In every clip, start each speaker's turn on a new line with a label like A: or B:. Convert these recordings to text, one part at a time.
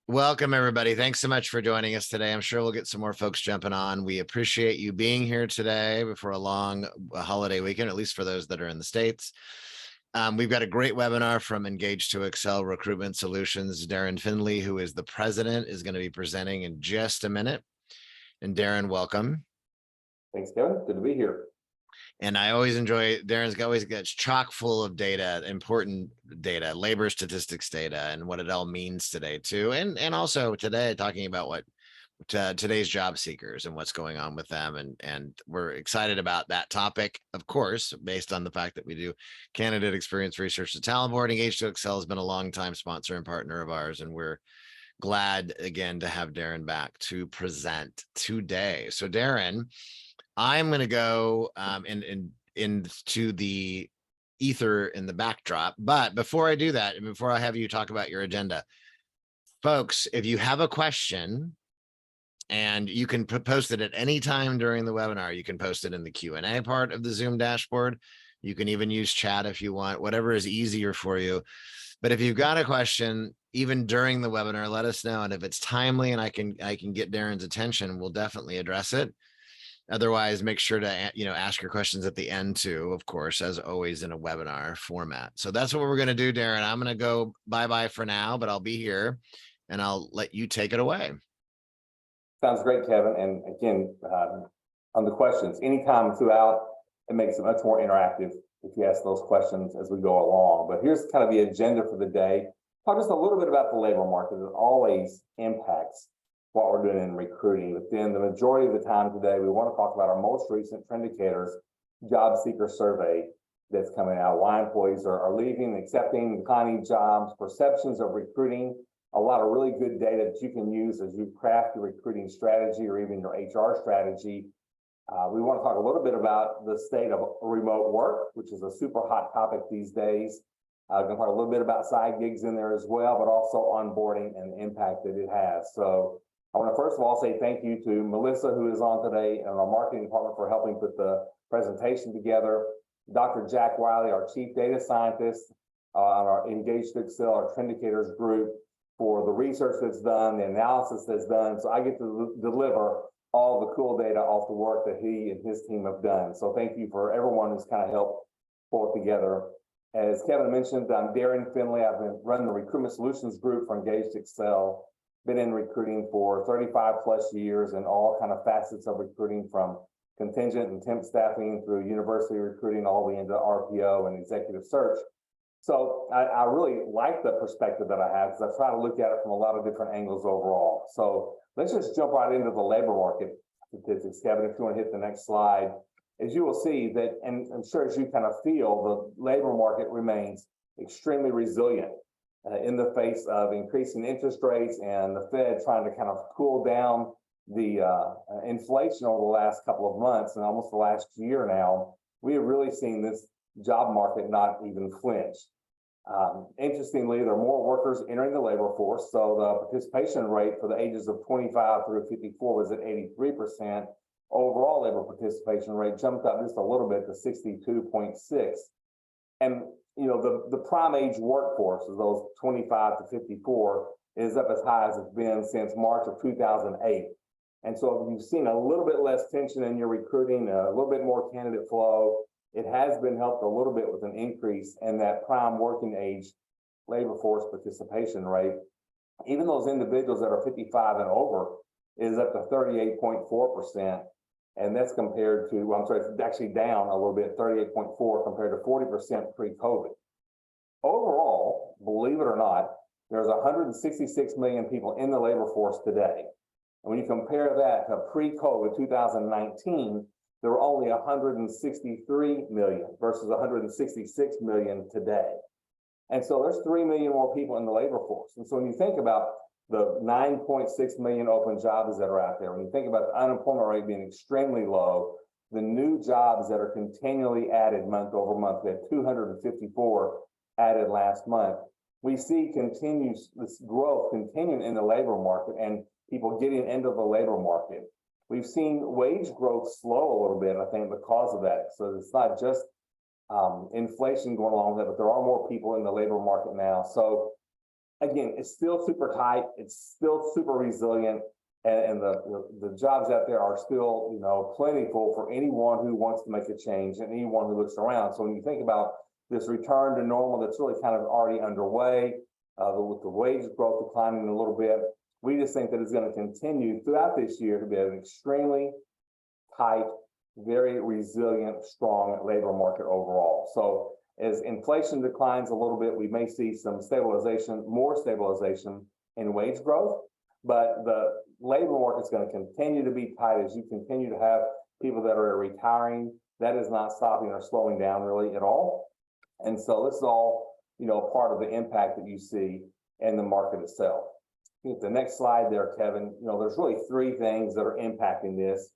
A: Welcome, everybody. Thanks so much for joining us today. I'm sure we'll get some more folks jumping on. We appreciate you being here today before a long holiday weekend, at least for those that are in the States. We've got a great webinar from Engage to Excel Recruitment Solutions. Darren Findley, who is the president, is going to be presenting in just a minute. And Darren, welcome.
B: Thanks, Kevin. Good to be here.
A: And I always enjoy, Darren's always gets chock full of data, important data, labor statistics data, and what it all means today too. And also today talking about what today's job seekers and what's going on with them. And we're excited about that topic, of course, based on the fact that we do candidate experience research. The Talent Board Engage to Excel has been a long time sponsor and partner of ours. And we're glad again to have Darren back to present today. So Darren, I'm going to go into the ether in the backdrop. But before I do that, and before I have you talk about your agenda, folks, if you have a question, and you can post it at any time during the webinar, you can post it in the Q&A part of the Zoom dashboard. You can even use chat if you want, whatever is easier for you. But if you've got a question, even during the webinar, let us know. And if it's timely and I can get Darren's attention, we'll definitely address it. Otherwise, make sure to ask your questions at the end too, of course, as always in a webinar format. So that's what we're going to do, Darren. I'm going to go bye-bye for now, but I'll be here and I'll let you take it away.
B: Sounds great, Kevin. And again, on the questions, anytime throughout, it makes it much more interactive if you ask those questions as we go along. But here's kind of the agenda for the day. Talk just a little bit about the labor market. It always impacts what we're doing in recruiting. But then the majority of the time today, we want to talk about our most recent trend indicators job seeker survey that's coming out. Why employees are leaving, accepting, declining jobs, perceptions of recruiting. A lot of really good data that you can use as you craft your recruiting strategy or even your HR strategy. We want to talk a little bit about the state of remote work, which is a super hot topic these days. We're going to talk a little bit about side gigs in there as well, but also onboarding and the impact that it has. So I want to first of all say thank you to Melissa, who is on today, and our marketing department for helping put the presentation together. Dr. Jack Wiley, our chief data scientist on our Engage to Excel, our trend indicators group, for the research that's done, the analysis that's done. So I get to deliver all the cool data off the work that he and his team have done. So thank you for everyone who's kind of helped pull it together. As Kevin mentioned, I'm Darren Findley. I've been running the recruitment solutions group for Engage to Excel. Been in recruiting for 35 plus years in all kind of facets of recruiting, from contingent and temp staffing through university recruiting all the way into RPO and executive search. So I really like the perspective that I have because I try to look at it from a lot of different angles overall. So let's just jump right into the labor market statistics, Kevin, if you want to hit the next slide. As you will see that, and I'm sure as you kind of feel, the labor market remains extremely resilient in the face of increasing interest rates and the Fed trying to kind of cool down the inflation over the last couple of months and almost the last year now. We have really seen this job market not even flinch. Interestingly, there are more workers entering the labor force. So the participation rate for the ages of 25 through 54 was at 83%. Overall labor participation rate jumped up just a little bit to 62.6. And the prime age workforce of those 25 to 54 is up as high as it's been since March of 2008. And so you've seen a little bit less tension in your recruiting, a little bit more candidate flow. It has been helped a little bit with an increase in that prime working age labor force participation rate. Even those individuals that are 55 and over is up to 38.4%. And that's compared to, well, I'm sorry, it's actually down a little bit, 38.4 compared to 40% pre-COVID. Overall, believe it or not, there's 166 million people in the labor force today. And when you compare that to pre-COVID 2019, there were only 163 million versus 166 million today. And so there's 3 million more people in the labor force. And so when you think about the 9.6 million open jobs that are out there, when you think about the unemployment rate being extremely low, the new jobs that are continually added month over month, we had 254 added last month. We see this growth continuing in the labor market and people getting into the labor market. We've seen wage growth slow a little bit, I think, because of that. So it's not just inflation going along with it, but there are more people in the labor market now. So again, it's still super tight. It's still super resilient. And the jobs out there are still, plentiful for anyone who wants to make a change and anyone who looks around. So when you think about this return to normal that's really kind of already underway, with the wage growth declining a little bit, we just think that it's going to continue throughout this year to be an extremely tight, very resilient, strong labor market overall. So as inflation declines a little bit, we may see some stabilization, more stabilization in wage growth, but the labor market is going to continue to be tight as you continue to have people that are retiring. That is not stopping or slowing down really at all. And so this is all, part of the impact that you see in the market itself. The next slide there, Kevin, there's really three things that are impacting this.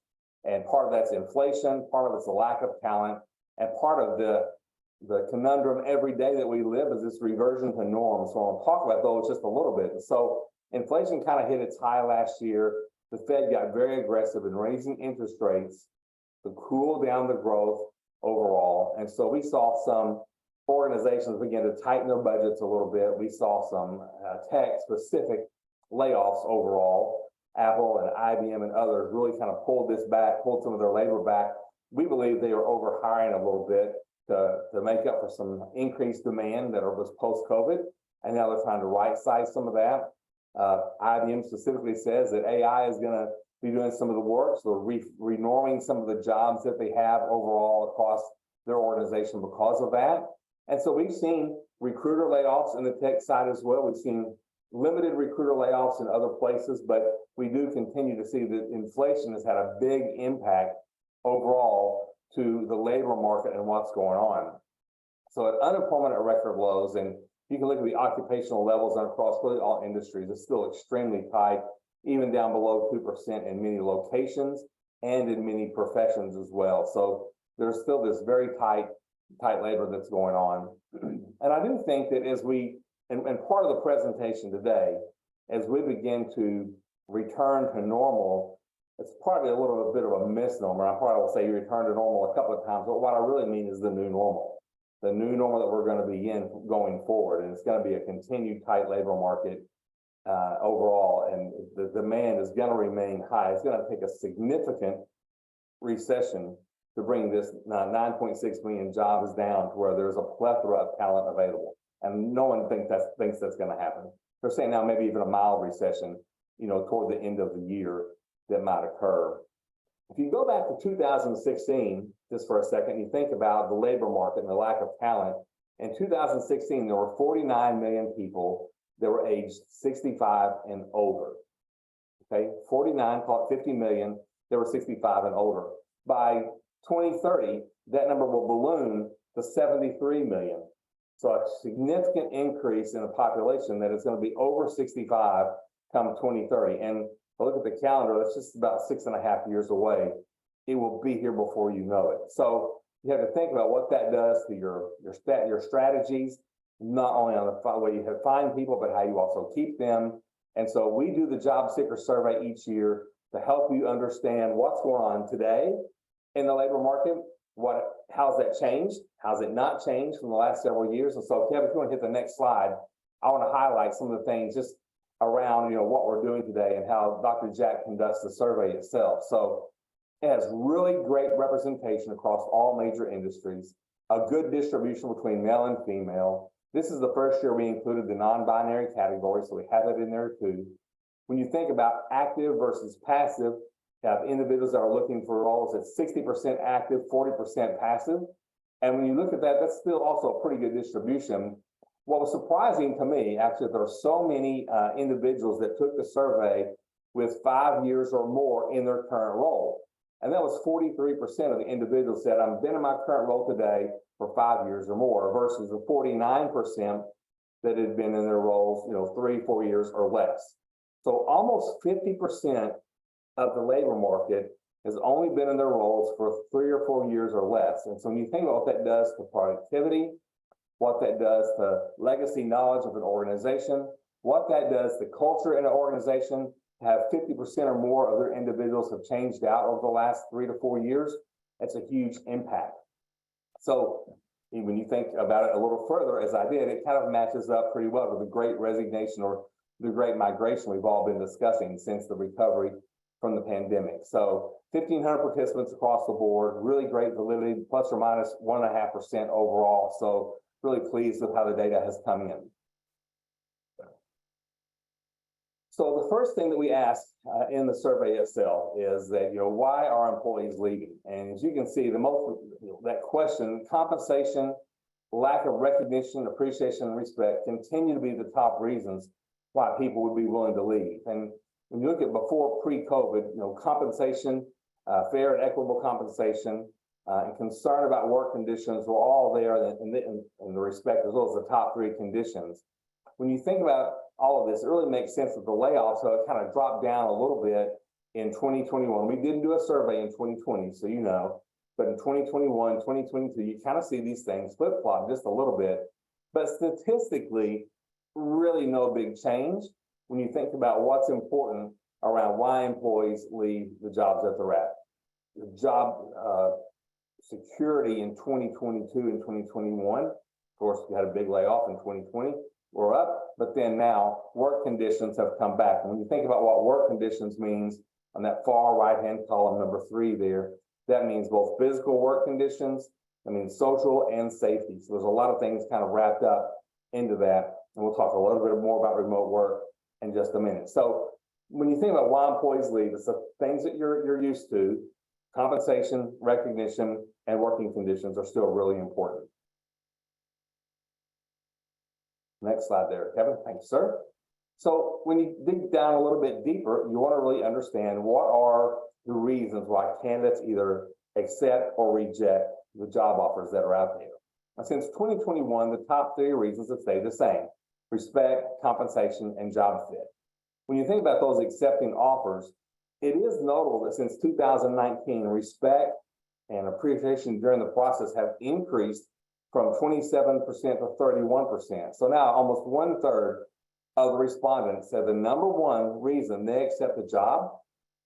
B: And part of that's inflation, part of it's the lack of talent, and part of the conundrum every day that we live is this reversion to norm. So I'll talk about those just a little bit. So inflation kind of hit its high last year. The Fed got very aggressive in raising interest rates to cool down the growth overall. And so we saw some organizations begin to tighten their budgets a little bit. We saw some tech-specific layoffs overall. Apple and IBM and others really kind of pulled some of their labor back. We believe they were overhiring a little bit to make up for some increased demand that was post-COVID. And now they're trying to right-size some of that. IBM specifically says that AI is going to be doing some of the work, so renorming some of the jobs that they have overall across their organization because of that. And so we've seen recruiter layoffs in the tech side as well. We've seen limited recruiter layoffs in other places, but we do continue to see that inflation has had a big impact overall to the labor market and what's going on. So at unemployment at record lows, and you can look at the occupational levels and across really all industries, it's still extremely tight, even down below 2% in many locations and in many professions as well. So there's still this very tight labor that's going on. And I do think that as and part of the presentation today, as we begin to return to normal, it's probably a little bit of a misnomer. I probably will say you return to normal a couple of times, but what I really mean is the new normal that we're going to be in going forward. And it's going to be a continued tight labor market overall, and the demand is going to remain high. It's going to take a significant recession to bring this 9.6 million jobs down to where there's a plethora of talent available. And no one thinks that's going to happen. They're saying now maybe even a mild recession, toward the end of the year that might occur. If you go back to 2016, just for a second, you think about the labor market and the lack of talent. In 2016, there were 49 million people that were aged 65 and older. Okay, 49, call it 50 million, that were 65 and older. By 2030, that number will balloon to 73 million. So a significant increase in the population that is going to be over 65 come 2030. And look at the calendar, that's just about 6.5 years away. It will be here before you know it. So you have to think about what that does to your strategies, not only on the way you find people, but how you also keep them. And so we do the job seeker survey each year to help you understand what's going on today in the labor market. How's that changed? How's it not changed from the last several years? And so, Kevin, if you want to hit the next slide, I want to highlight some of the things just around, what we're doing today and how Dr. Jack conducts the survey itself. So it has really great representation across all major industries, a good distribution between male and female. This is the first year we included the non-binary category, so we have it in there too. When you think about active versus passive, you have individuals that are looking for roles at 60% active, 40% passive. And when you look at that, that's still also a pretty good distribution. What was surprising to me, actually, there are so many individuals that took the survey with 5 years or more in their current role. And that was 43% of the individuals said, I've been in my current role today for 5 years or more, versus the 49% that had been in their roles, 3-4 years or less. So almost 50% of the labor market has only been in their roles for 3 or 4 years or less. And so when you think about what that does to productivity, what that does to legacy knowledge of an organization, what that does to culture in an organization, have 50% or more of their individuals have changed out over the last 3 to 4 years, that's a huge impact. So when you think about it a little further, as I did, it kind of matches up pretty well to the great resignation or the great migration we've all been discussing since the recovery from the pandemic. So 1,500 participants across the board, really great validity, plus or minus 1.5% overall. So really pleased with how the data has come in. So the first thing that we asked in the survey itself is that, why are employees leaving? And as you can see, the most, that question, compensation, lack of recognition, appreciation, and respect continue to be the top reasons why people would be willing to leave. And when you look at before pre-COVID, compensation, fair and equitable compensation, and concern about work conditions were all there in the respect as well as the top three conditions. When you think about all of this, it really makes sense with the layoffs, so it kind of dropped down a little bit in 2021. We didn't do a survey in 2020, so but in 2021, 2022, you kind of see these things flip-flop just a little bit. But statistically, really no big change when you think about what's important around why employees leave the jobs that they're at. The job security in 2022 and 2021, of course, we had a big layoff in 2020, we're up, but then now work conditions have come back. And when you think about what work conditions means on that far right-hand column, number 3 there, that means both physical work conditions, that means social and safety. So there's a lot of things kind of wrapped up into that. And we'll talk a little bit more about remote work in just a minute. So when you think about why employees leave, it's the things that you're used to. Compensation, recognition, and working conditions are still really important. Next slide there, Kevin. Thank you, sir. So when you dig down a little bit deeper, you want to really understand what are the reasons why candidates either accept or reject the job offers that are out there. Now, since 2021, the top 3 reasons have stayed the same: respect, compensation, and job fit. When you think about those accepting offers, it is notable that since 2019, respect and appreciation during the process have increased from 27% to 31%. So now almost 1/3 of the respondents said the number one reason they accept a job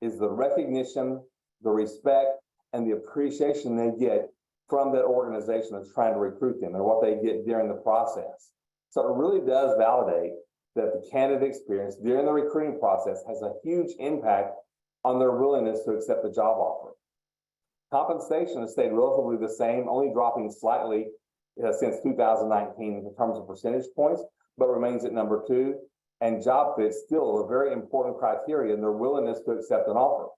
B: is the recognition, the respect, and the appreciation they get from that organization that's trying to recruit them and what they get during the process. So it really does validate that the candidate experience during the recruiting process has a huge impact on their willingness to accept the job offer. Compensation has stayed relatively the same, only dropping slightly since 2019 in terms of percentage points, but remains at number 2. And job fit still a very important criteria in their willingness to accept an offer.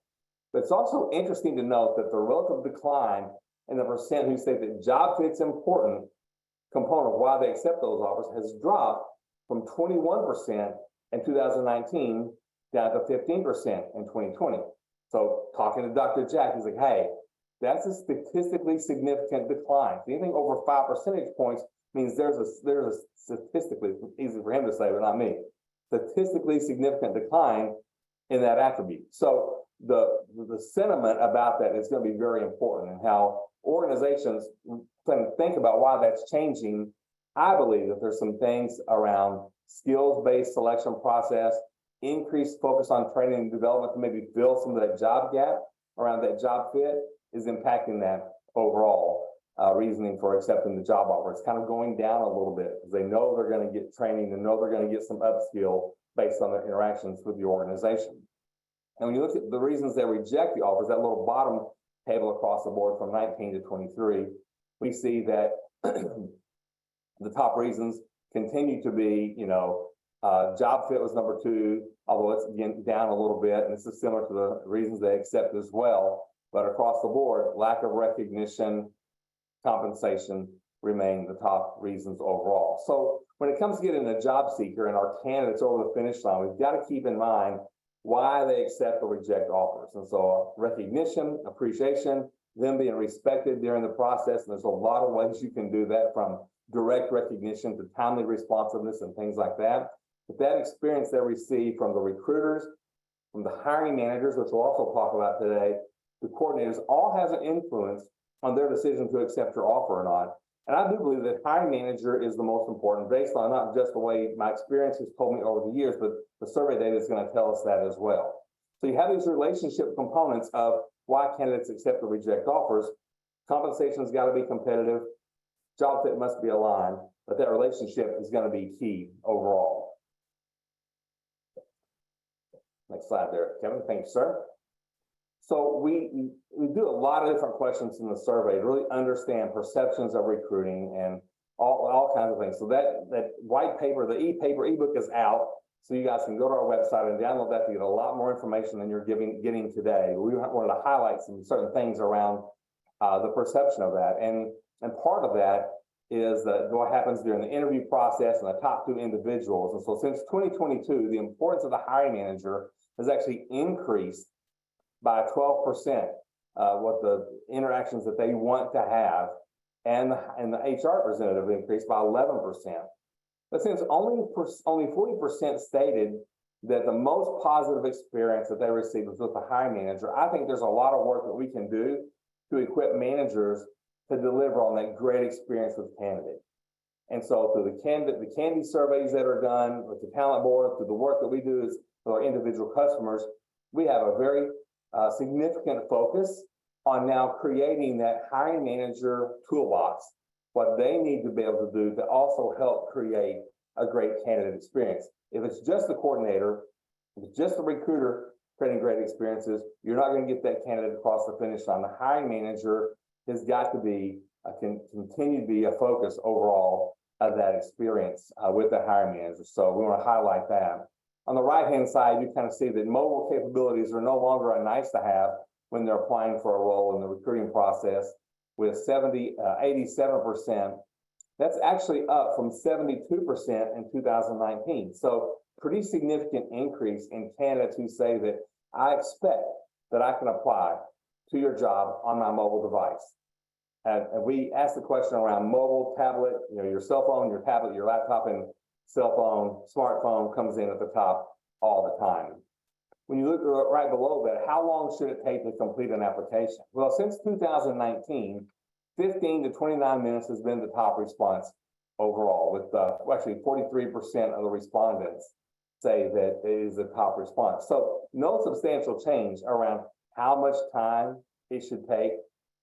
B: But it's also interesting to note that the relative decline in the percent who say that job fit's important component of why they accept those offers has dropped from 21% in 2019 down to 15% in 2020. So talking to Dr. Jack, he's like, hey, that's a statistically significant decline. Anything over 5 percentage points means there's a statistically, easy for him to say, but not me, statistically significant decline in that attribute. So the sentiment about that is going to be very important, and how organizations think about why that's changing. I believe that there's some things around skills-based selection process, increased focus on training and development to maybe fill some of that job gap around that job fit is impacting that overall reasoning for accepting the job offer. It's kind of going down a little bit because they know they're going to get training, they know they're going to get some upskill based on their interactions with the organization. And when you look at the reasons they reject the offers, that little bottom table across the board from 19 to 23, we see that the top reasons continue to be, job fit was number 2, although it's again down a little bit, and this is similar to the reasons they accept as well. But across the board, lack of recognition, compensation remain the top reasons overall. So when it comes to getting a job seeker and our candidates over the finish line, we've got to keep in mind why they accept or reject offers. And so recognition, appreciation, them being respected during the process. And there's a lot of ways you can do that, from direct recognition to timely responsiveness and things like that. But that experience they receive from the recruiters, from the hiring managers, which we'll also talk about today, the coordinators, all has an influence on their decision to accept your offer or not. And I do believe that hiring manager is the most important, based on not just the way my experience has told me over the years, but the survey data is going to tell us that as well. So you have these relationship components of why candidates accept or reject offers. Compensation's got to be competitive. job fit must be aligned, but that relationship is going to be key overall. Next slide there, Kevin. Thank you, sir. So we do a lot of different questions in the survey to really understand perceptions of recruiting and all kinds of things. So that white paper, the ebook is out. So you guys can go to our website and download that to get a lot more information than you're getting today. We wanted to highlight some certain things around the perception of that. And part of that is what happens during the interview process and the top 2 individuals. And so since 2022, the importance of the hiring manager has actually increased by 12%, what the interactions that they want to have, and the HR representative increased by 11%. But since only 40% stated that the most positive experience that they received was with the hiring manager, I think there's a lot of work that we can do to equip managers to deliver on that great experience with candidate. And so through the candidate surveys that are done with the talent board, through the work that we do is for our individual customers, we have a very significant focus on now creating that hiring manager toolbox, what they need to be able to do to also help create a great candidate experience. If it's just the coordinator, if it's just the recruiter creating great experiences, you're not going to get that candidate across the finish line. The hiring manager has got to be, continue to be a focus overall of that experience with the hiring manager. So we want to highlight that. On the right-hand side, you kind of see that mobile capabilities are no longer a nice to have when they're applying for a role in the recruiting process, with 87%. That's actually up from 72% in 2019. So pretty significant increase in candidates who say that I expect that I can apply to your job on my mobile device. And we asked the question around mobile, tablet, your cell phone, your tablet, your laptop, and cell phone, smartphone comes in at the top all the time. When you look right below that, how long should it take to complete an application? Well, since 2019, 15 to 29 minutes has been the top response overall, with actually 43% of the respondents say that it is the top response. So no substantial change around how much time it should take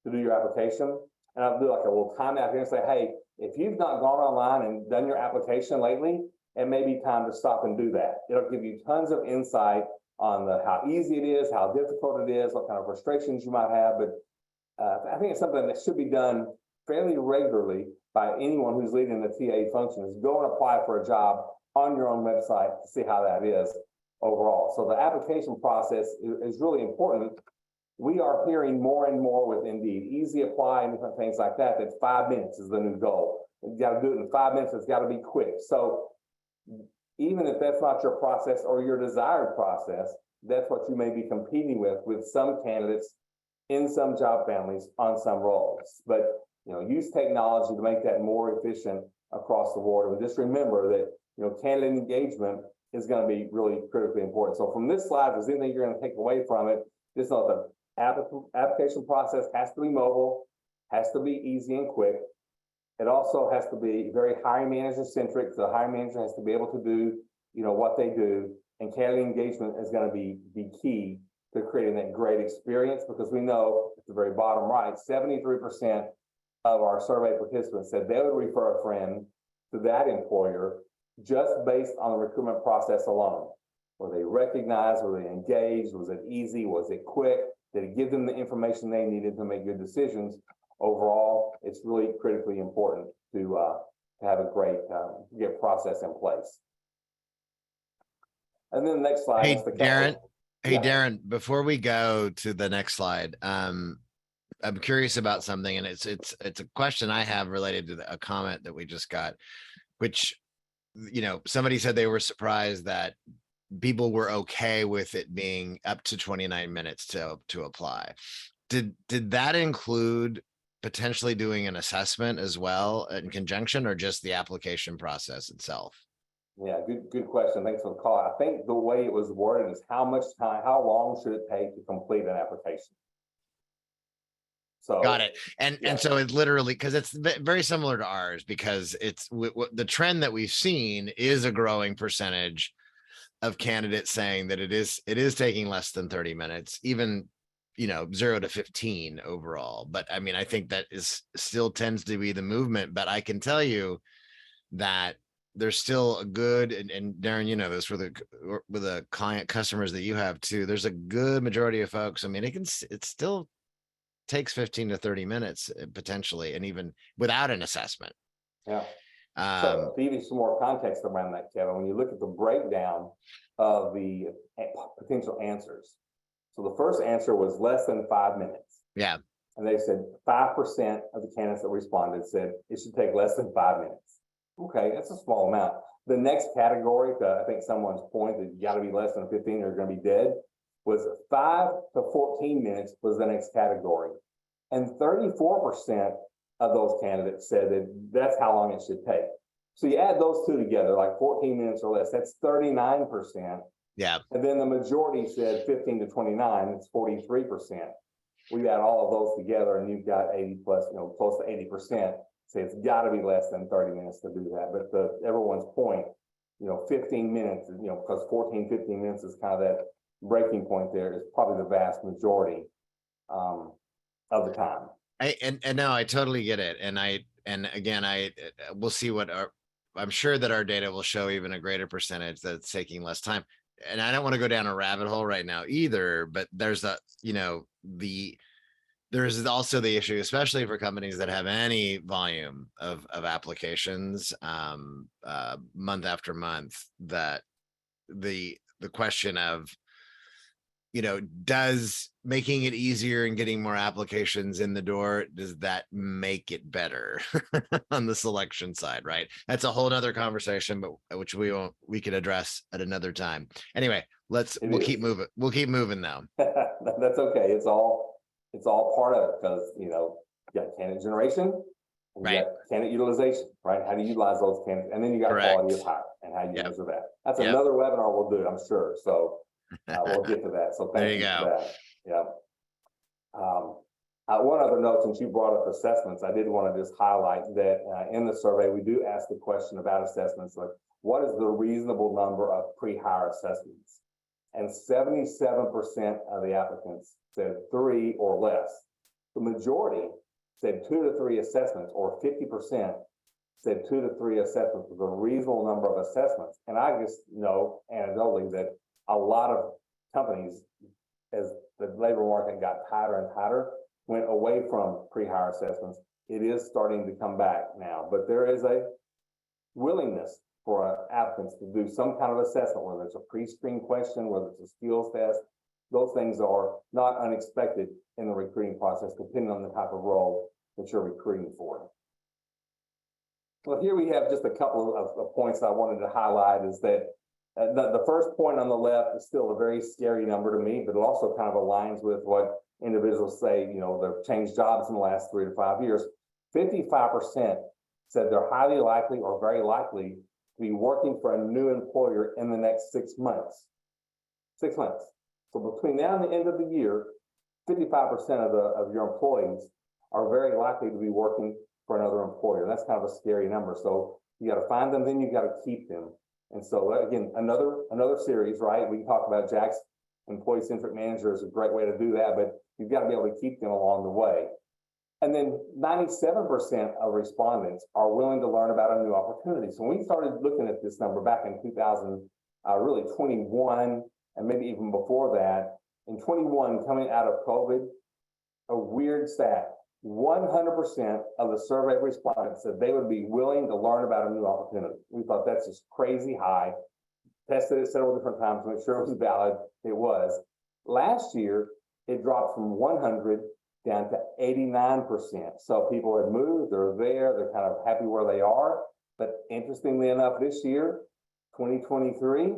B: to do your application. And I'll do like a little timeout here and say, hey, if you've not gone online and done your application lately, it may be time to stop and do that. It'll give you tons of insight on how easy it is, how difficult it is, what kind of frustrations you might have. But I think it's something that should be done fairly regularly by anyone who's leading the TA function, is go and apply for a job on your own website to see how that is overall. So the application process is really important. We are hearing more and more with Indeed, easy apply and different things like that, that 5 minutes is the new goal. You got to do it in 5 minutes. It's got to be quick. So even if that's not your process or your desired process, that's what you may be competing with some candidates in some job families on some roles. But use technology to make that more efficient across the board. And just remember that candidate engagement is going to be really critically important. So from this slide, if there's anything you're going to take away from it, just know the application process has to be mobile, has to be easy and quick. It also has to be very hiring manager centric. So the hiring manager has to be able to do, what they do, and candidate engagement is going to be key to creating that great experience, because we know at the very bottom right, 73% of our survey participants said they would refer a friend to that employer just based on the recruitment process alone. Were they recognized? Were they engaged? Was it easy? Was it quick? Did it give them the information they needed to make good decisions? Overall, it's really critically important to have a great process in place. And then the next slide.
A: Hey, Darren. Hey, Darren, before we go to the next slide, I'm curious about something, and it's a question I have related to a comment that we just got, which, somebody said they were surprised that people were okay with it being up to 29 minutes to apply. Did that include potentially doing an assessment as well in conjunction, or just the application process itself?
B: Yeah, good question. Thanks for the call. I think the way it was worded is how long should it take to complete an application? So
A: got it. And so it's literally, because it's very similar to ours, because it's the trend that we've seen is a growing percentage of candidates saying that it is taking less than 30 minutes. Even 0 to 15 overall. But I mean, I think that is still tends to be the movement. But I can tell you that there's still a good, and Darren, this with the client customers that you have too, there's a good majority of folks. I mean, it still takes 15 to 30 minutes potentially, and even without an assessment.
B: Yeah. So to give you some more context around that, Kevin, when you look at the breakdown of the potential answers, so the first answer was less than 5 minutes.
A: Yeah.
B: And they said 5% of the candidates that responded said it should take less than 5 minutes. Okay, that's a small amount. The next category, I think someone's point that you got to be less than 15 or you're going to be dead, was 5 to 14 minutes was the next category. And 34% of those candidates said that that's how long it should take. So you add those two together, like 14 minutes or less, that's 39%.
A: Yeah.
B: And then the majority said 15 to 29, it's 43%. We add all of those together and you've got 80 plus, close to 80%. Say it's got to be less than 30 minutes to do that. But everyone's point, 15 minutes, because 14, 15 minutes is kind of that breaking point there, is probably the vast majority of the time.
A: No, I totally get it. And again, we'll see I'm sure that our data will show even a greater percentage that's taking less time. And I don't want to go down a rabbit hole right now either, but there's there's also the issue, especially for companies that have any volume of applications month after month, that the question of, does making it easier and getting more applications in the door, does that make it better on the selection side, right? That's a whole nother conversation, but which we could address at another time. Anyway, we'll keep moving. We'll keep moving now.
B: That's okay. It's all part of it, because you got candidate generation, and you got candidate utilization, right? How do you utilize those candidates? And then you got quality of hire and how you measure that. That's another webinar we'll do, I'm sure. So we'll get to that. So thank you for that. Yeah. One other note, since you brought up assessments, I did want to just highlight that in the survey, we do ask the question about assessments, like what is the reasonable number of pre-hire assessments? And 77% of the applicants said 3 or less. The majority said 2 to 3 assessments, or 50% said 2 to 3 assessments was a reasonable number of assessments. And I just know anecdotally that a lot of companies, as the labor market got tighter and tighter, went away from pre-hire assessments. It is starting to come back now, but there is a willingness for applicants to do some kind of assessment, whether it's a pre-screen question, whether it's a skills test. Those things are not unexpected in the recruiting process, depending on the type of role that you're recruiting for. Well, here we have just a couple of points I wanted to highlight. Is that the first point on the left is still a very scary number to me, but it also kind of aligns with what individuals say, they've changed jobs in the last 3 to 5 years. 55% said they're highly likely or very likely to be working for a new employer in the next 6 months. 6 months. So between now and the end of the year, 55% of your employees are very likely to be working for another employer. That's kind of a scary number. So you got to find them, then you got to keep them. And so again, another series, right? We can talk about Jack's employee-centric manager is a great way to do that, but you've got to be able to keep them along the way. And then 97% of respondents are willing to learn about a new opportunity. So when we started looking at this number back in 2021, and maybe even before that, in 21, coming out of COVID, a weird stat, 100% of the survey respondents said they would be willing to learn about a new opportunity. We thought that's just crazy high. Tested it several different times to make sure it was valid. It was. Last year, it dropped from 100 down to 89%. So people had moved, they're there, they're kind of happy where they are. But interestingly enough, this year, 2023,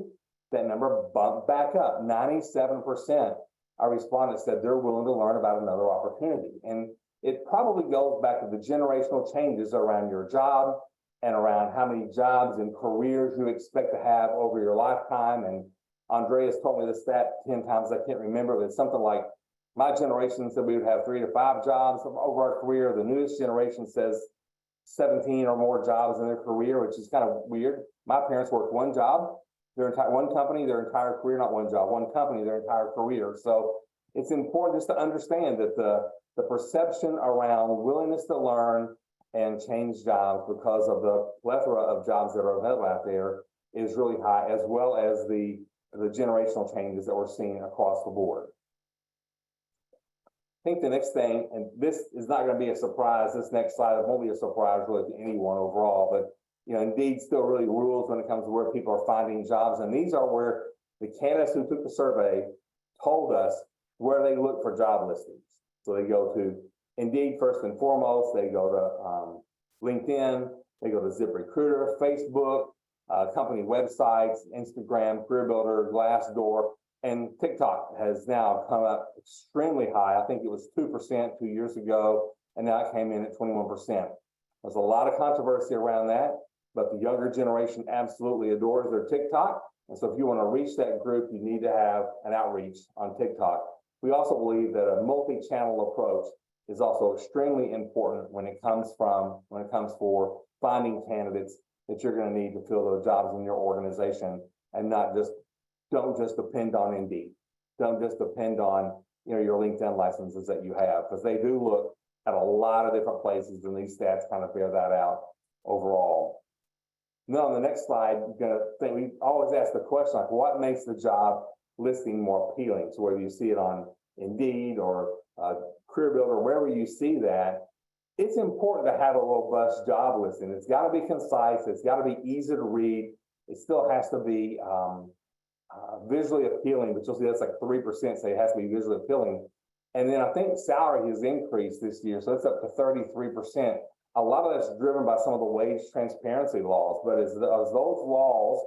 B: that number bumped back up. 97% of respondents said they're willing to learn about another opportunity. And it probably goes back to the generational changes around your job and around how many jobs and careers you expect to have over your lifetime. And Andreas told me this stat 10 times, I can't remember, but it's something like my generation said we would have 3 to 5 jobs over our career. The newest generation says 17 or more jobs in their career, which is kind of weird. My parents worked one job, one company, their entire career, not one job, one company, their entire career. So it's important just to understand that the perception around willingness to learn and change jobs because of the plethora of jobs that are available out there is really high, as well as the generational changes that we're seeing across the board. I think the next thing, and this is not going to be a surprise, this next slide won't be a surprise really to anyone overall, but Indeed still really rules when it comes to where people are finding jobs. And these are where the candidates who took the survey told us where they look for job listings. So they go to Indeed first and foremost, they go to LinkedIn, they go to ZipRecruiter, Facebook, company websites, Instagram, CareerBuilder, Glassdoor, and TikTok has now come up extremely high. I think it was 2% 2 years ago, and now it came in at 21%. There's a lot of controversy around that, but the younger generation absolutely adores their TikTok. And so if you want to reach that group, you need to have an outreach on TikTok. We also believe that a multi-channel approach is also extremely important when it comes for finding candidates that you're going to need to fill those jobs in your organization, and don't just depend on Indeed. Don't just depend on your LinkedIn licenses that you have, because they do look at a lot of different places, and these stats kind of bear that out overall. Now on the next slide, we always ask the question, like, what makes the job listing more appealing? So whether you see it on Indeed or CareerBuilder, wherever you see that, it's important to have a robust job listing. It's got to be concise. It's got to be easy to read. It still has to be visually appealing, but you'll see that's like 3% say it has to be visually appealing. And then I think salary has increased this year, so it's up to 33%. A lot of that's driven by some of the wage transparency laws, but as those laws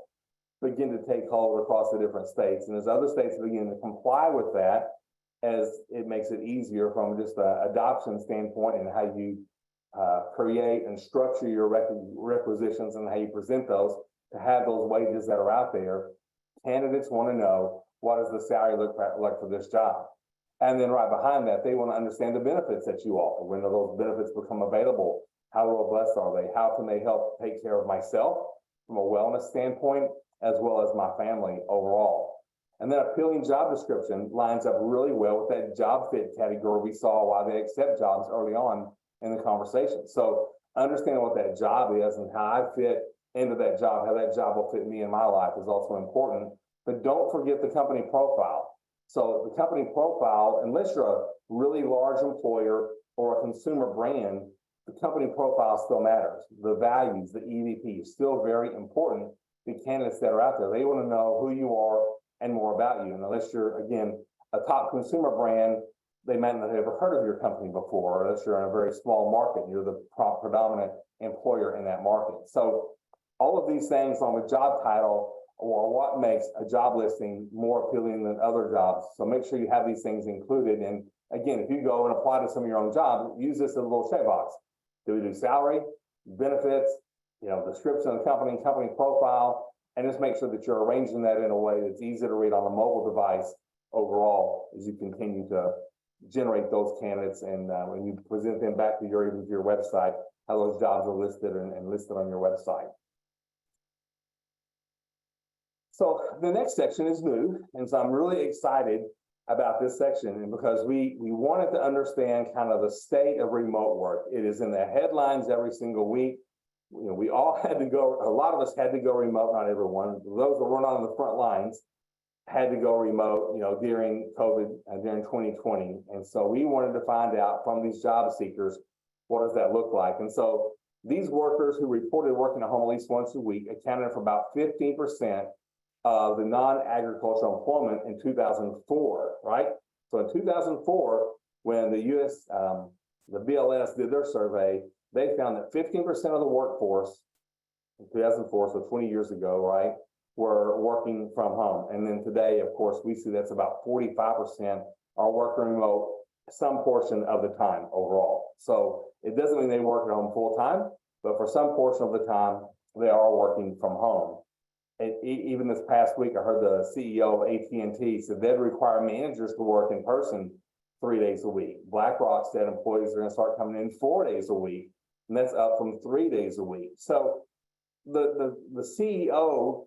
B: begin to take hold across the different states, and as other states begin to comply with that, as it makes it easier from just an adoption standpoint and how you create and structure your requisitions and how you present those to have those wages that are out there. Candidates want to know, what does the salary look like for this job? And then right behind that, they want to understand the benefits that you offer. When do those benefits become available? How robust are they? How can they help take care of myself from a wellness standpoint, as well as my family overall? And then appealing job description lines up really well with that job fit category we saw why they accept jobs early on in the conversation. So understanding what that job is and how I fit into that job, how that job will fit me in my life is also important. But don't forget the company profile. So the company profile, unless you're a really large employer or a consumer brand, the company profile still matters. The values, the EVP is still very important to candidates that are out there. They want to know who you are and more about you. And unless you're, again, a top consumer brand, they might not have ever heard of your company before, or unless you're in a very small market and you're the predominant employer in that market. So all of these things on the job title or what makes a job listing more appealing than other jobs. So make sure you have these things included. And again, if you go and apply to some of your own jobs, use this as a little checkbox. Do we do salary, benefits, description of the company, company profile, and just make sure that you're arranging that in a way that's easy to read on a mobile device overall as you continue to generate those candidates, and when you present them back to your website, how those jobs are listed and listed on your website. So the next section is new, and so I'm really excited about this section, and because we wanted to understand kind of the state of remote work. It is in the headlines every single week. We all had to go, a lot of us had to go remote, not everyone. Those that were not on the front lines had to go remote, during COVID and during 2020. And so we wanted to find out from these job seekers, what does that look like? And so these workers who reported working at home at least once a week accounted for about 15% of the non-agricultural employment in 2004, right? So in 2004, when the U.S., the BLS did their survey, they found that 15% of the workforce in 2004, so 20 years ago, right, were working from home. And then today, of course, we see that's about 45% are working remote some portion of the time overall. So it doesn't mean they work at home full time, but for some portion of the time, they are working from home. And even this past week, I heard the CEO of AT&T said they'd require managers to work in person 3 days a week. BlackRock said employees are going to start coming in 4 days a week, and that's up from 3 days a week. So the CEO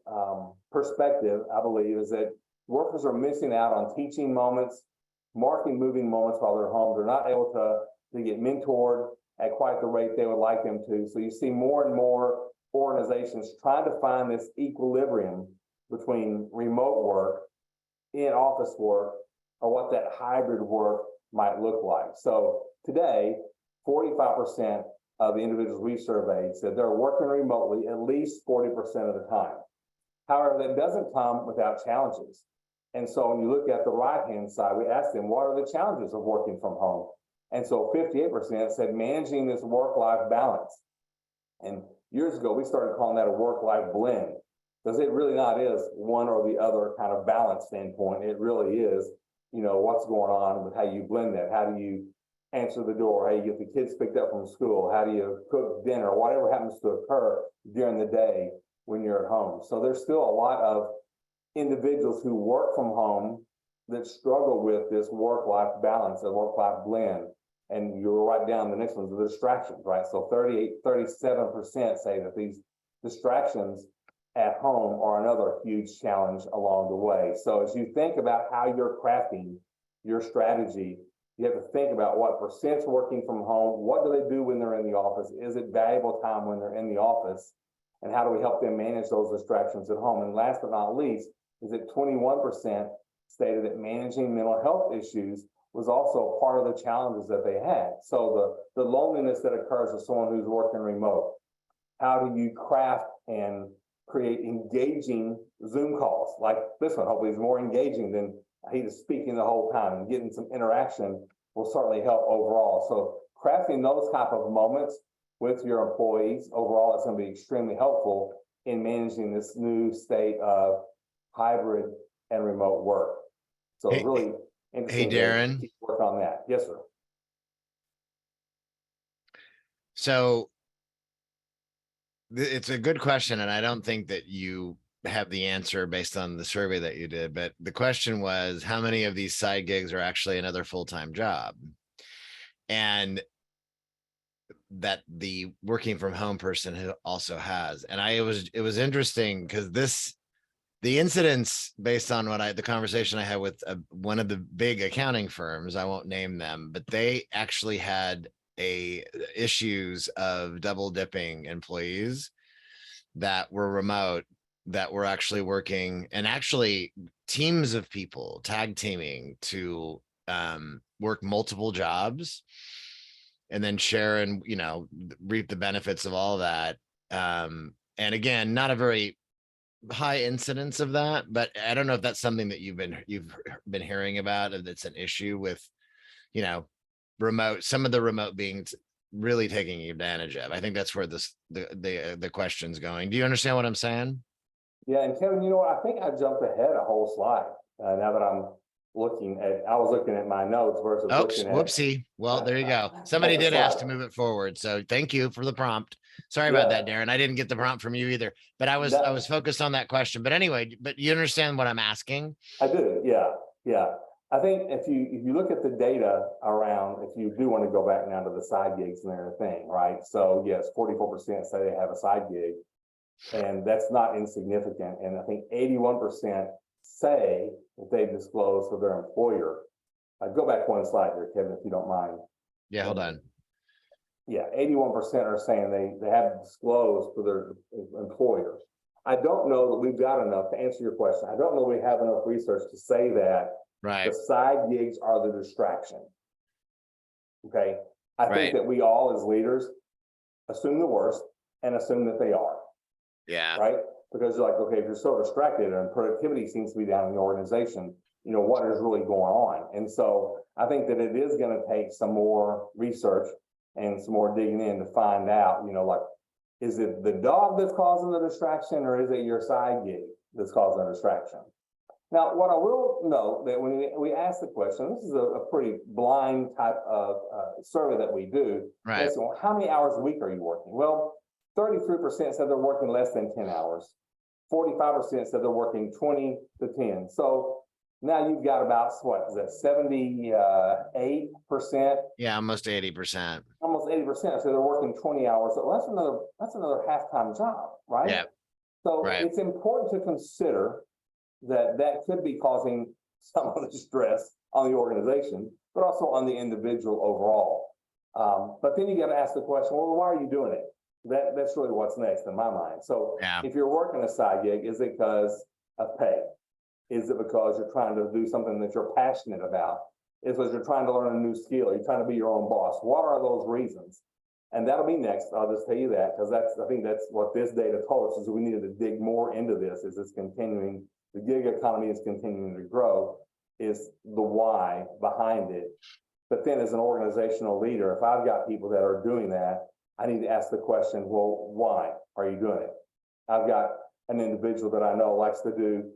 B: perspective, I believe, is that workers are missing out on teaching moments, marking moving moments while they're home. They're not able to get mentored at quite the rate they would like them to. So you see more and more organizations trying to find this equilibrium between remote work, in-office work, or what that hybrid work might look like. So today, 45% of the individuals we surveyed said they're working remotely at least 40% of the time. However, that doesn't come without challenges. And so when you look at the right-hand side, we asked them, what are the challenges of working from home? And so 58% said managing this work-life balance. And years ago, we started calling that a work-life blend, because it really not is one or the other kind of balance standpoint. It really is, what's going on with how you blend that. How do you answer the door? How do you get the kids picked up from school? How do you cook dinner? Whatever happens to occur during the day when you're at home. So there's still a lot of individuals who work from home that struggle with this work-life balance, a work-life blend. And you'll write down the next ones, the distractions, right? So 37% say that these distractions at home are another huge challenge along the way. So as you think about how you're crafting your strategy, you have to think about what percent's working from home, what do they do when they're in the office, is it valuable time when they're in the office, and how do we help them manage those distractions at home? And last but not least, is that 21% stated that managing mental health issues was also part of the challenges that they had. So the loneliness that occurs with someone who's working remote, how do you craft and create engaging Zoom calls like this one? Hopefully it's more engaging than he is speaking the whole time, and getting some interaction will certainly help overall. So crafting those type of moments with your employees overall is going to be extremely helpful in managing this new state of hybrid and remote work. So really interesting.
A: Hey, Darren.
B: To work on that. Yes, sir.
A: So it's a good question, and I don't think that you have the answer based on the survey that you did, but the question was, how many of these side gigs are actually another full-time job? And that the working from home person also has. And it was interesting because the incidents, based on the conversation I had with one of the big accounting firms, I won't name them, but they actually had issues of double dipping employees that were remote, that were actually working, and actually teams of people tag teaming to work multiple jobs and then share and reap the benefits of all that. And again, not a very high incidence of that, but I don't know if that's something that you've been hearing about, if it's an issue with remote, some of the remote beings really taking advantage of. I think that's where the question's going. Do you understand what I'm saying?
B: Yeah, and Kevin, I think I jumped ahead a whole slide. Now that I was looking at my notes versus looking at.
A: Whoopsie. Well, there you go. Somebody did ask to move it forward, so thank you for the prompt. Sorry about that, Darren. I didn't get the prompt from you either, but I was focused on that question. But anyway, but you understand what I'm asking?
B: I do. Yeah. I think if you look at the data around, if you do want to go back now to the side gigs and everything, right? So yes, 44% say they have a side gig, and that's not insignificant. And I think 81% say that they disclose to their employer. Go back one slide here, Kevin, if you don't mind.
A: Yeah, hold on.
B: Yeah, 81% are saying they have disclosed to their employers. I don't know that we've got enough to answer your question. I don't know we have enough research to say that the side gigs are the distraction. Okay. I think that we all as leaders assume the worst and assume that they are.
A: Yeah.
B: Right. Because you're like, okay, if you're so distracted and productivity seems to be down in the organization, what is really going on? And so I think that it is going to take some more research and some more digging in to find out, like, is it the dog that's causing the distraction, or is it your side gig that's causing the distraction? Now, what I will note that when we ask the question, this is a pretty blind type of survey that we do.
A: Right.
B: So how many hours a week are you working? Well, 33% said they're working less than 10 hours. 45% said they're working 20 to 10. So now you've got about, what is that, 78%?
A: Yeah, almost 80%.
B: Almost 80%. So they're working 20 hours. So that's another half-time job, right?
A: Yeah.
B: So it's important to consider that could be causing some of the stress on the organization, but also on the individual overall. But then you got to ask the question, well, why are you doing it? That's really what's next in my mind. So
A: Yeah.
B: if you're working a side gig, is it because of pay? Is it because you're trying to do something that you're passionate about? Is it because you're trying to learn a new skill? You're trying to be your own boss? What are those reasons? And that'll be next. I'll just tell you that, because I think that's what this data told us, is we needed to dig more into this. Is it's continuing, the gig economy is continuing to grow, is the why behind it. But then as an organizational leader, if I've got people that are doing that, I need to ask the question, well, why are you doing it? I've got an individual that I know likes to do,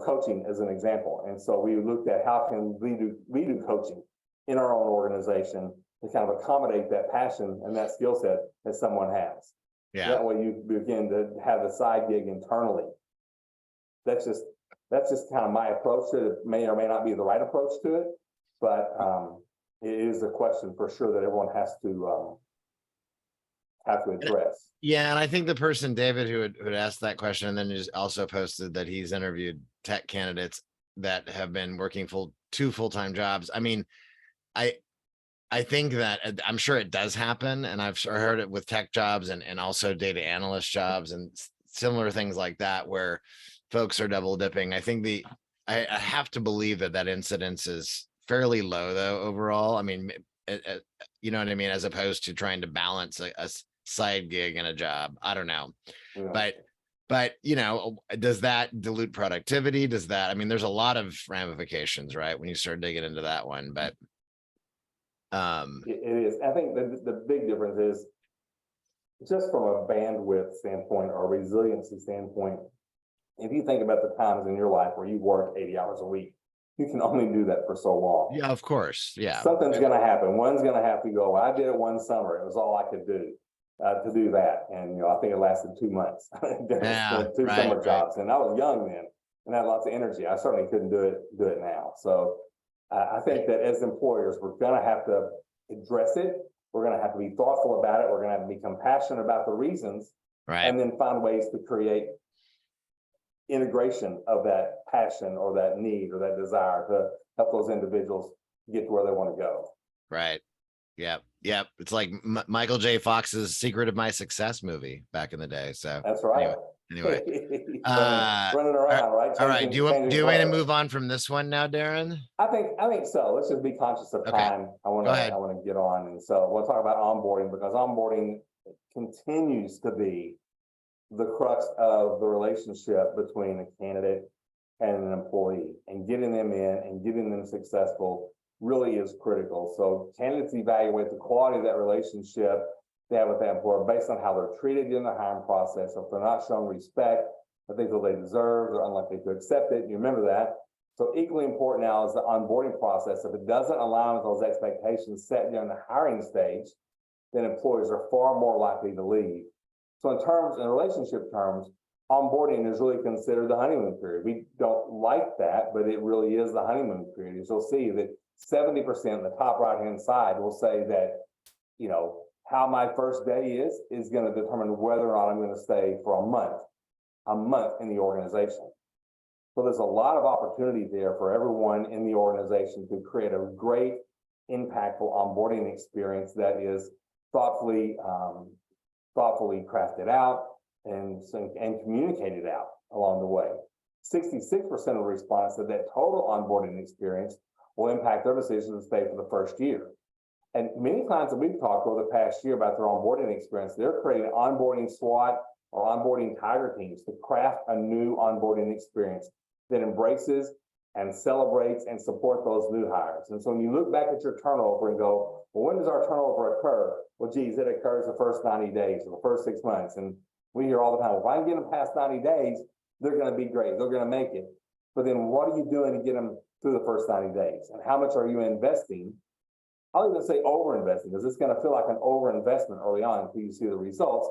B: coaching as an example. And so we looked at how can we do coaching in our own organization to kind of accommodate that passion and that skill set that someone has.
A: Yeah.
B: That way you begin to have the side gig internally. That's just kind of my approach to it. It may or may not be the right approach to it, but it is a question for sure that everyone has to address.
A: Yeah, and I think the person, David, who had asked that question, and then just also posted that he's interviewed tech candidates that have been working two full-time jobs. I mean, I think that I'm sure it does happen, and I've heard it with tech jobs and also data analyst jobs and similar things like that, where folks are double dipping. I think I have to believe that incidence is fairly low, though, overall. I mean, you know what I mean, as opposed to trying to balance a side gig and a job. I don't know. Yeah. But does that dilute productivity? Does that, I mean, there's a lot of ramifications, right, when you start digging into that one, but
B: it is. I think the big difference is just from a bandwidth standpoint or resiliency standpoint. If you think about the times in your life where you work 80 hours a week, you can only do that for so long.
A: Yeah, of course. Yeah.
B: Something's going to happen. One's going to have to go. I did it one summer. It was all I could do to do that. And, I think it lasted 2 months.
A: Yeah,
B: two summer jobs. And I was young then and had lots of energy. I certainly couldn't do it now. So I think that as employers, we're going to have to address it. We're going to have to be thoughtful about it. We're going to have to be compassionate about the reasons,
A: right,
B: and then find ways to create integration of that passion or that need or that desire to help those individuals get to where they want to go.
A: Right. Yep. It's like Michael J. Fox's Secret of My Success movie back in the day. So
B: that's right.
A: Anyway.
B: Running around, right?
A: All right. Do you want to move on from this one now, Darren?
B: I think so. Let's just be conscious of time. I want to get on. And so we'll talk about onboarding, because onboarding continues to be the crux of the relationship between a candidate and an employee, and getting them in and getting them successful really is critical. So candidates evaluate the quality of that relationship they have with that employer based on how they're treated in the hiring process. So if they're not shown respect that they feel they deserve, they're unlikely to accept it. You remember that. So equally important now is the onboarding process. If it doesn't align with those expectations set during the hiring stage, then employers are far more likely to leave. So in relationship terms, onboarding is really considered the honeymoon period. We don't like that, but it really is the honeymoon period. As you'll see that 70% in the top right-hand side will say that, how my first day is going to determine whether or not I'm going to stay for a month in the organization. So there's a lot of opportunity there for everyone in the organization to create a great, impactful onboarding experience that is thoughtfully crafted out and communicated out along the way. 66% of the respondents said that total onboarding experience will impact their decision to stay for the first year. And many clients that we've talked over the past year about their onboarding experience, they're creating onboarding SWAT or onboarding tiger teams to craft a new onboarding experience that embraces and celebrates and support those new hires. And so when you look back at your turnover and go, well, when does our turnover occur? Well, geez, it occurs the first 90 days or the first 6 months. And we hear all the time, well, if I can get them past 90 days, they're going to be great. They're going to make it. But then what are you doing to get them through the first 90 days? And how much are you investing? I'll even say over-investing, because it's going to feel like an over-investment early on until you see the results,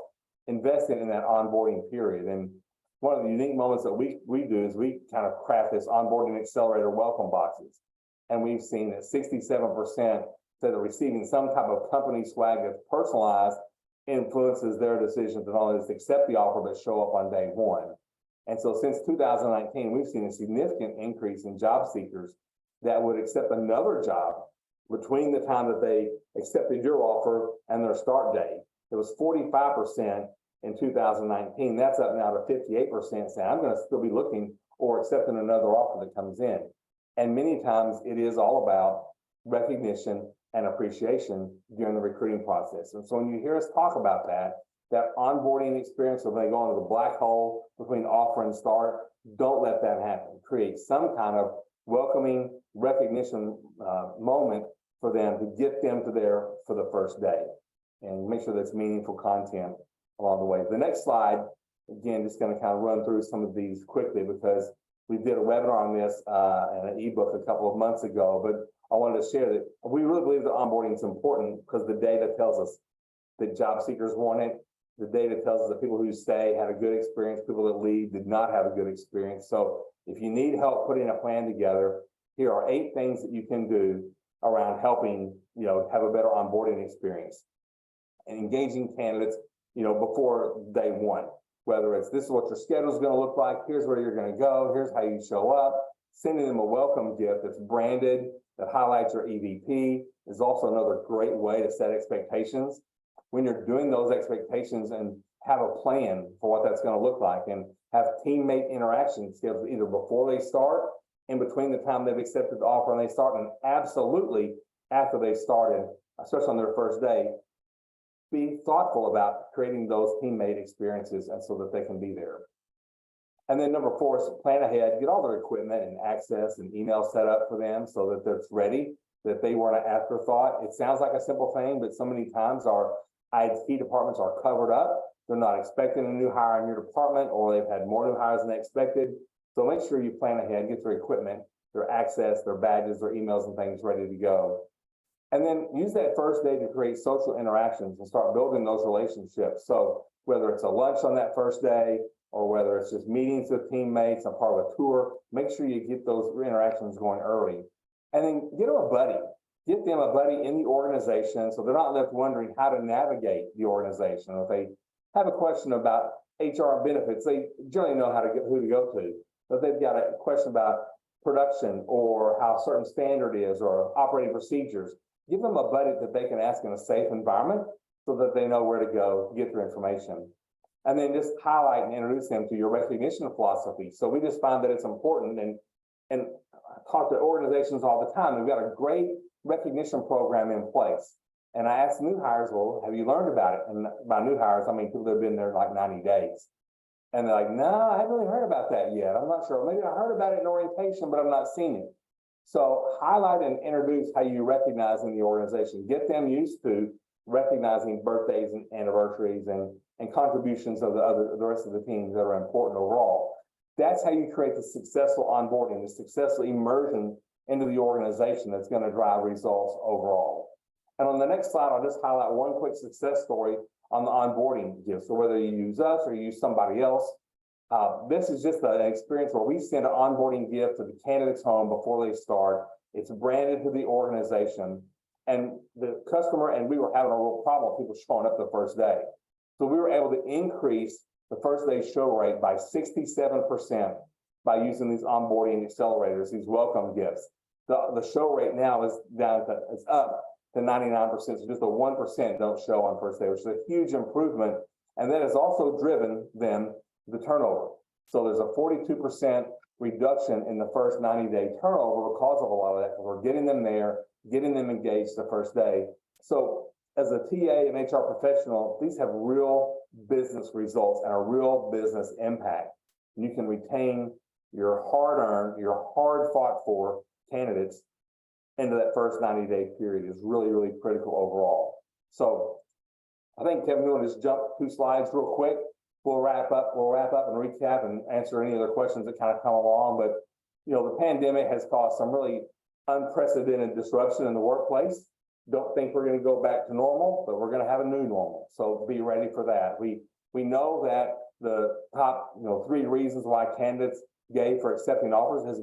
B: investing in that onboarding period. And one of the unique moments that we do is we kind of craft this onboarding accelerator welcome boxes. And we've seen that 67% that are receiving some type of company swag that's personalized influences their decision to not only just accept the offer, but show up on day one. And so since 2019, we've seen a significant increase in job seekers that would accept another job between the time that they accepted your offer and their start date. It was 45% in 2019. That's up now to 58% saying, I'm going to still be looking or accepting another offer that comes in. And many times it is all about recognition and appreciation during the recruiting process. And so when you hear us talk about that onboarding experience of when they go into the black hole between offer and start, don't let that happen. Create some kind of welcoming recognition moment for them to get them to there for the first day, and make sure that's meaningful content along the way. The next slide, again, just going to kind of run through some of these quickly because we did a webinar on this and an ebook a couple of months ago, but I wanted to share that we really believe that onboarding is important because the data tells us that job seekers want it. The data tells us that people who stay had a good experience, people that leave did not have a good experience. So if you need help putting a plan together, here are 8 things that you can do around helping, have a better onboarding experience and engaging candidates, before day one, whether it's this is what your schedule is going to look like, here's where you're going to go, here's how you show up, sending them a welcome gift that's branded, that highlights your EVP is also another great way to set expectations. When you're doing those expectations and have a plan for what that's going to look like and have teammate interaction skills either before they start, in between the time they've accepted the offer and they start, and absolutely after they started, especially on their first day, be thoughtful about creating those teammate experiences and so that they can be there. And then number 4 is plan ahead, get all their equipment and access and email set up for them so that it's ready, that they weren't an afterthought. It sounds like a simple thing, but so many times our IT departments are covered up. They're not expecting a new hire in your department, or they've had more new hires than they expected. So make sure you plan ahead, get their equipment, their access, their badges, their emails and things ready to go. And then use that first day to create social interactions and start building those relationships. So whether it's a lunch on that first day, or whether it's just meetings with teammates, a part of a tour, make sure you get those interactions going early. And then get them a buddy. Get them a buddy in the organization so they're not left wondering how to navigate the organization. If they have a question about HR benefits, they generally know who to go to. But if they've got a question about production or how a certain standard is or operating procedures, give them a buddy that they can ask in a safe environment so that they know where to go to get their information. And then just highlight and introduce them to your recognition philosophy. So we just find that it's important, and I talk to organizations all the time. We've got a great recognition program in place. And I ask new hires, well, have you learned about it? And by new hires, I mean people that have been there like 90 days. And they're like, no, I haven't really heard about that yet. I'm not sure. Maybe I heard about it in orientation, but I've not seen it. So highlight and introduce how you recognize in the organization. Get them used to recognizing birthdays and anniversaries and contributions of the rest of the teams that are important overall. That's how you create the successful onboarding, the successful immersion into the organization that's going to drive results overall. And on the next slide, I'll just highlight one quick success story on the onboarding gift. So whether you use us or you use somebody else, this is just an experience where we send an onboarding gift to the candidate's home before they start. It's branded to the organization, and the customer and we were having a real problem with people showing up the first day. So we were able to increase the first day show rate by 67% by using these onboarding accelerators, these welcome gifts. The show rate now is up to 99%, so just the 1% don't show on first day, which is a huge improvement. And that has also driven them the turnover. So there's a 42% reduction in the first 90-day turnover because of a lot of that. We're getting them there, getting them engaged the first day. So as a TA and HR professional, these have real business results and a real business impact. You can retain your hard-earned, your hard-fought-for candidates into that first 90-day period is really, really critical overall. So I think, Kevin, you want to just jump 2 slides real quick. We'll wrap up and recap and answer any other questions that kind of come along. But, the pandemic has caused some really unprecedented disruption in the workplace. Don't think we're going to go back to normal, but we're going to have a new normal. So be ready for that. We know that the top 3 reasons why candidates gave for accepting offers has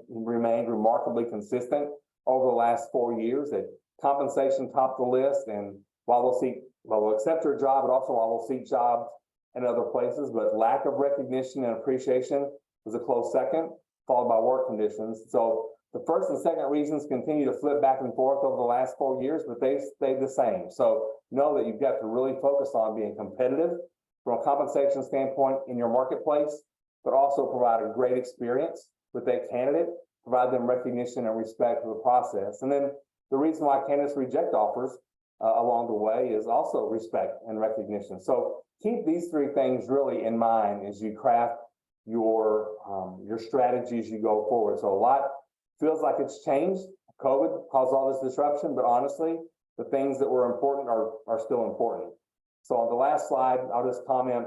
B: remained remarkably consistent over the last 4 years. That compensation topped the list, and while they'll accept your job, but also while they'll seek jobs in other places, but lack of recognition and appreciation was a close second, followed by work conditions. So The first and second reasons continue to flip back and forth over the last 4 years, but they've stayed the same. So know that you've got to really focus on being competitive from a compensation standpoint in your marketplace, but also provide a great experience with that candidate, provide them recognition and respect for the process. And then the reason why candidates reject offers along the way is also respect and recognition. So keep these three things really in mind as you craft your strategy as you go forward. So a lot feels like it's changed. COVID caused all this disruption, but honestly, the things that were important are still important. So on the last slide, I'll just comment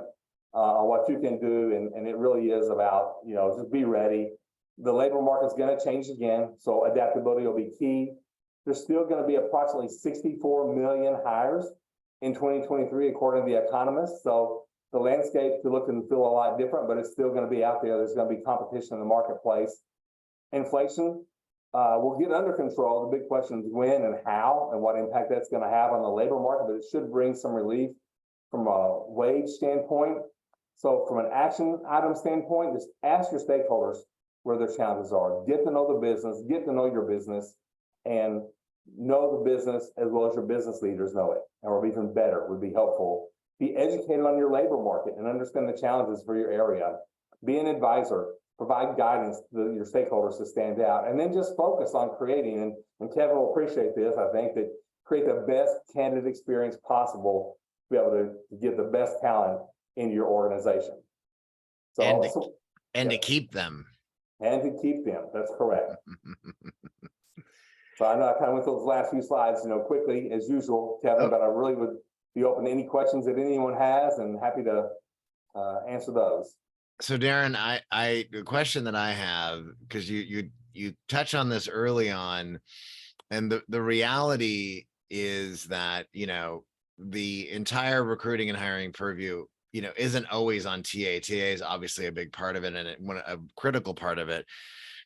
B: on what you can do, and it really is about, just be ready. The labor market's going to change again, so adaptability will be key. There's still going to be approximately 64 million hires in 2023, according to the economists. So the landscape could look and feel a lot different, but it's still going to be out there. There's going to be competition in the marketplace. Inflation will get under control. The big question is when and how and what impact that's going to have on the labor market, but it should bring some relief from a wage standpoint. So from an action item standpoint, just ask your stakeholders where their challenges are. Get to know the business, get to know your business, and know the business as well as your business leaders know it, or even better, would be helpful. Be educated on your labor market and understand the challenges for your area. Be an advisor, provide guidance to your stakeholders to stand out, and then just focus on creating, and Kevin will appreciate this, I think, that create the best candidate experience possible to be able to get the best talent into your organization. So
A: to keep them.
B: And to keep them, that's correct. So I know I kind of went through those last few slides, quickly as usual, Kevin, but I really would be open to any questions that anyone has and happy to answer those.
A: So Darren, the question that I have, because you touch on this early on, and the reality is that, the entire recruiting and hiring purview, isn't always on TA. TA is obviously a big part of it and a critical part of it.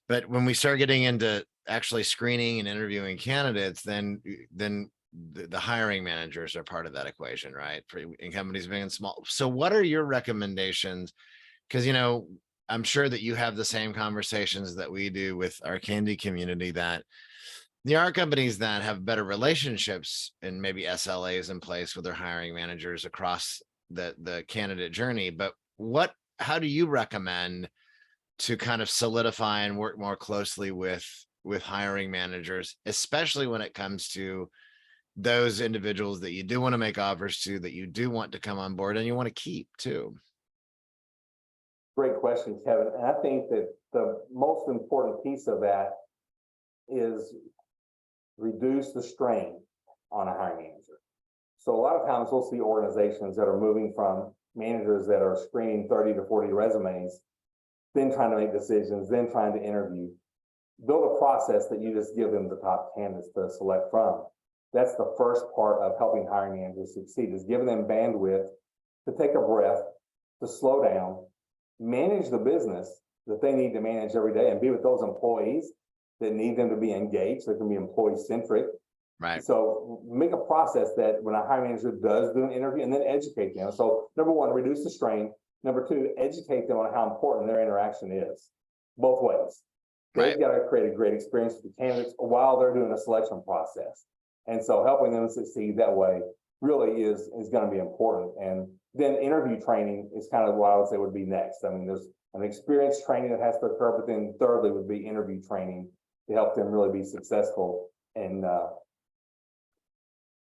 A: But when we start getting into actually screening and interviewing candidates, then the hiring managers are part of that equation, right? In companies big and small. So what are your recommendations? Because, I'm sure that you have the same conversations that we do with our Candy community, that there are companies that have better relationships and maybe SLAs in place with their hiring managers across the candidate journey. But how do you recommend to kind of solidify and work more closely with hiring managers, especially when it comes to those individuals that you do want to make offers to, that you do want to come on board and you want to keep too?
B: Great question, Kevin. And I think that the most important piece of that is reduce the strain on a hiring manager. So a lot of times we'll see organizations that are moving from managers that are screening 30 to 40 resumes, then trying to make decisions, then trying to interview. Build a process that you just give them the top candidates to select from. That's the first part of helping hiring managers succeed, is giving them bandwidth to take a breath, to slow down, manage the business that they need to manage every day, and be with those employees that need them to be engaged. They can be employee-centric.
A: Right.
B: So make a process that when a hiring manager does do an interview, and then educate them. So number one, reduce the strain. Number two, educate them on how important their interaction is, both ways. They've got to create a great experience with the candidates while they're doing a selection process. And so helping them succeed that way really is going to be important. And then interview training is kind of what I would say would be next. I mean, there's an experience training that has to occur, but then thirdly would be interview training to help them really be successful in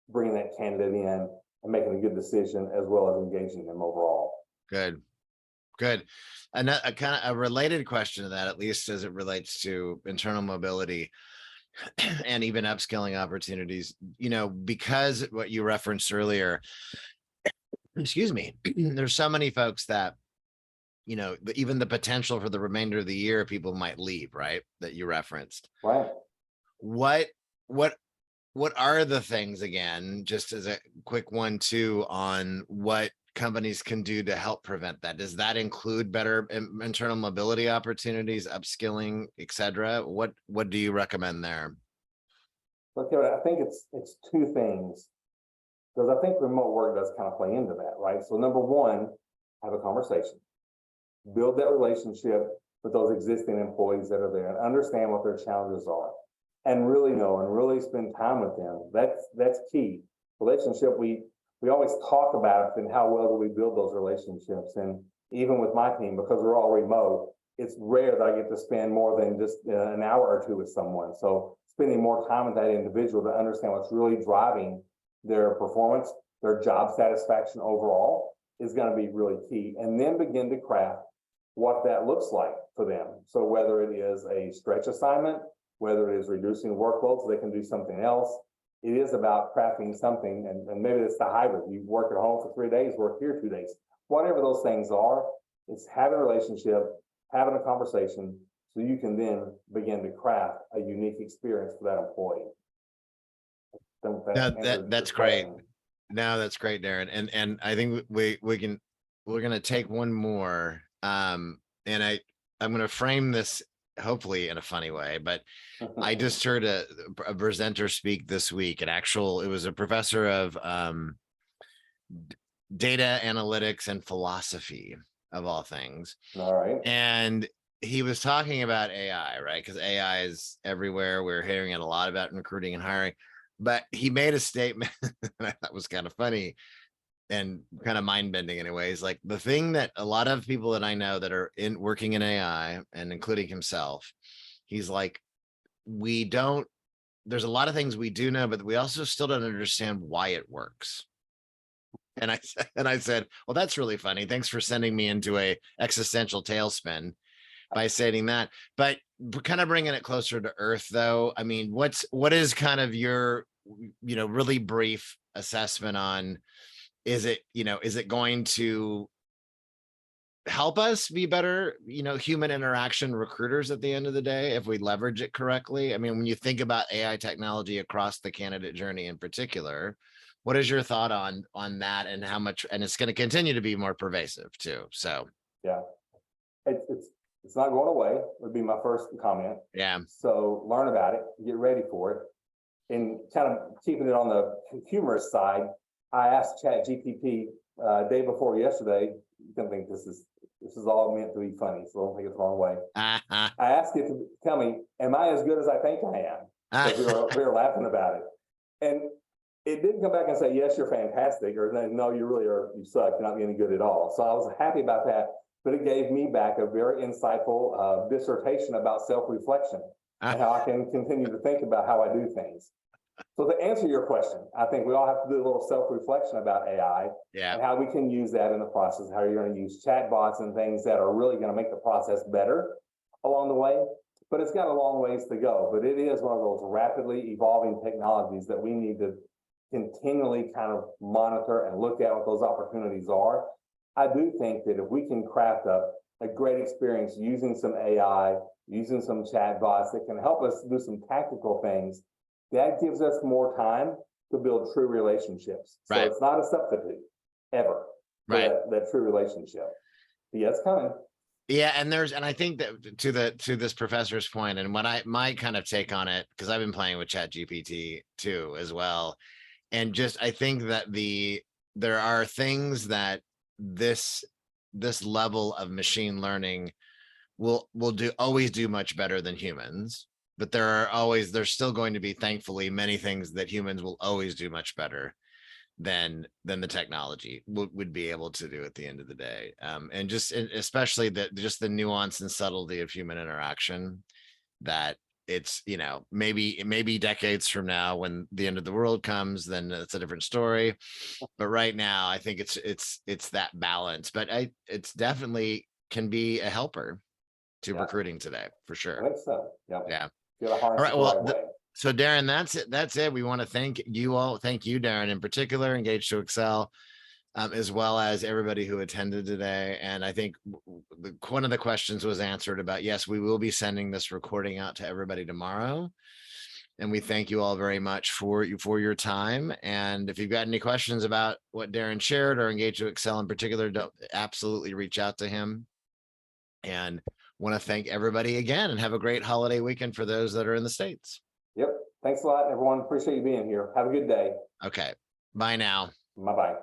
B: bringing that candidate in and making a good decision, as well as engaging them overall.
A: Good. And a kind of a related question to that, at least as it relates to internal mobility and even upskilling opportunities, because what you referenced earlier, excuse me, there's so many folks that, even the potential for the remainder of the year, people might leave, right? That you referenced.
B: Right.
A: What are the things, again, just as a quick 1-2 on what companies can do to help prevent that? Does that include better internal mobility opportunities, upskilling, et cetera? What do you recommend there?
B: Okay, I think it's two things, because I think remote work does kind of play into that, right? So number one, have a conversation, build that relationship, with those existing employees that are there and understand what their challenges are and really know and really spend time with them. That's key. Relationship, we always talk about it and how well do we build those relationships. And even with my team, because we're all remote, it's rare that I get to spend more than just an hour or two with someone. So spending more time with that individual to understand what's really driving their performance, their job satisfaction overall is going to be really key. And then begin to craft what that looks like for them. So whether it is a stretch assignment, whether it is reducing workload so they can do something else, it is about crafting something, and maybe it's the hybrid. You work at home for 3 days, work here 2 days. Whatever those things are, it's having a relationship, having a conversation, so you can then begin to craft a unique experience for that employee.
A: That's great. No, that's great, Darren. And I think we're gonna take one more. And I'm gonna frame this hopefully in a funny way, but I just heard a presenter speak this week. It was a professor of data analytics and philosophy of all things.
B: All right.
A: And he was talking about AI, right? Because AI is everywhere. We're hearing it a lot about recruiting and hiring. But he made a statement that was kind of funny and kind of mind-bending in ways. Like the thing that a lot of people that I know that are working in AI, and including himself, he's like, there's a lot of things we do know, but we also still don't understand why it works. And I said, well, that's really funny. Thanks for sending me into a existential tailspin by saying that. But kind of bringing it closer to earth, though. I mean, what is kind of your, really brief assessment on, is it going to help us be better, human interaction recruiters at the end of the day, if we leverage it correctly? I mean, when you think about AI technology across the candidate journey in particular, what is your thought on that, and how much, and it's going to continue to be more pervasive too. So
B: yeah, it's not going away, would be my first comment.
A: Yeah.
B: So learn about it, get ready for it. And kind of keeping it on the humorous side, I asked ChatGPT day before yesterday, you can think this is all meant to be funny, so don't take it the wrong way. I asked it to tell me, am I as good as I think I am? Because we were laughing about it. And it didn't come back and say, yes, you're fantastic, or no, you really are, you suck, you're not any good at all. So I was happy about that, but it gave me back a very insightful dissertation about self-reflection and how I can continue to think about how I do things. So to answer your question, I think we all have to do a little self-reflection about AI and how we can use that in the process, how you're going to use chatbots and things that are really going to make the process better along the way. But it's got a long ways to go. But it is one of those rapidly evolving technologies that we need to continually kind of monitor and look at what those opportunities are. I do think that if we can craft up a great experience using some AI, using some chatbots that can help us do some tactical things, that gives us more time to build true relationships. So it's not a substitute ever for that true relationship. But yeah, it's coming.
A: Yeah, and I think that to this professor's point, and my kind of take on it, because I've been playing with ChatGPT too as well, and just I think that there are things that this level of machine learning will always do much better than humans. But there's still going to be, thankfully, many things that humans will always do much better than the technology would be able to do at the end of the day. And especially just the nuance and subtlety of human interaction, that it's, maybe decades from now when the end of the world comes, then it's a different story. But right now, I think it's that balance, but it's definitely can be a helper to recruiting today, for sure.
B: I think so.
A: Yeah.
B: All
A: right. Well, so Darren, that's it. We want to thank you all. Thank you, Darren, in particular, Engage to Excel, as well as everybody who attended today. And I think one of the questions was answered about, yes, we will be sending this recording out to everybody tomorrow. And we thank you all very much for your time. And if you've got any questions about what Darren shared or Engage to Excel in particular, don't absolutely reach out to him. And want to thank everybody again, and have a great holiday weekend for those that are in the States.
B: Yep. Thanks a lot, everyone. Appreciate you being here. Have a good day.
A: Okay. Bye now.
B: Bye-bye.